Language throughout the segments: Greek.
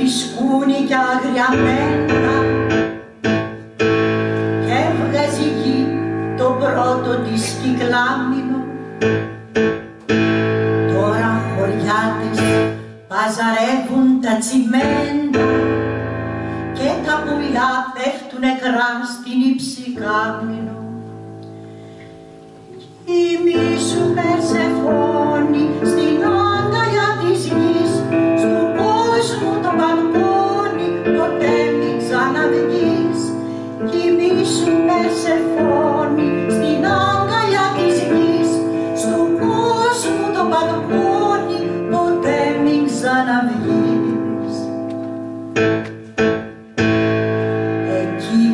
βρισκούνι κι αγριαμένα και έβγαζε γη το πρώτο της κυκλάμινο. Τώρα χωριάτες παζαρεύουν τα τσιμέντα και τα πουλιά πέφτουν νεκρά στην Υψηκάμινο. Κοιμήσου Περσεφόνη στην αγκαλιά της γης, στου κόσμου το μπαλκόνι ποτέ μην ξαναβγείς. Κοιμήσου Περσεφόνη στην αγκαλιά της γης, στου κόσμου το μπαλκόνι ποτέ μην ξαναβγείς. Εκεί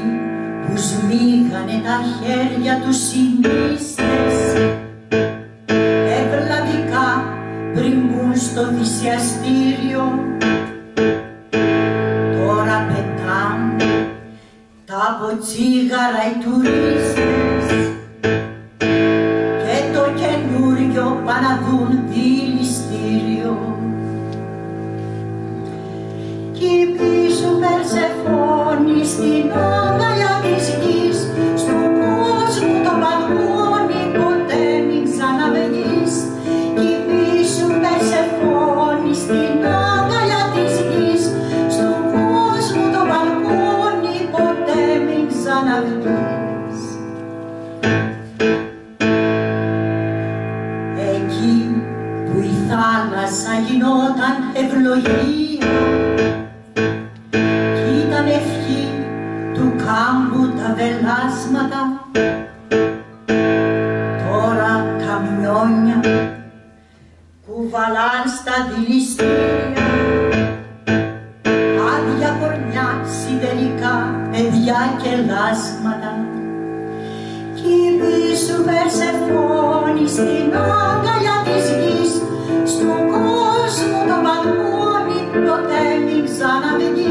που σμίγανε τα χέρια τους οι νύστες ευλαβικά πριν μπουν στο θυσιαστήριο, τώρα πετάνε τα ποτσίγαρα οι τουρίστες και το καινούριο πάνε να δουν δηληστήριο. Κοιμήσου Περσεφόνη στην αγκαλιά της γης, στου κόσμου το μπαλκόνι ποτέ μην ξαναβγείς. Κοιμήσου Περσεφόνη στην αγκαλιά της γης, στου κόσμου το μπαλκόνι ποτέ μην ξαναβγείς. Εκεί που η θάλασσα γινόταν ευλογία κι ήταν ευχή του κάμπου τα βελάσματα, τώρα καμιόνια κουβαλάν στα δηληστήρια άδεια κορμιά σιδερικά παιδιά και λάσματα. Κοιμήσου Περσεφόνη στην αγκαλιά της γης, στου κόσμου το μπαλκόνι ποτέ μην ξαναβγείς.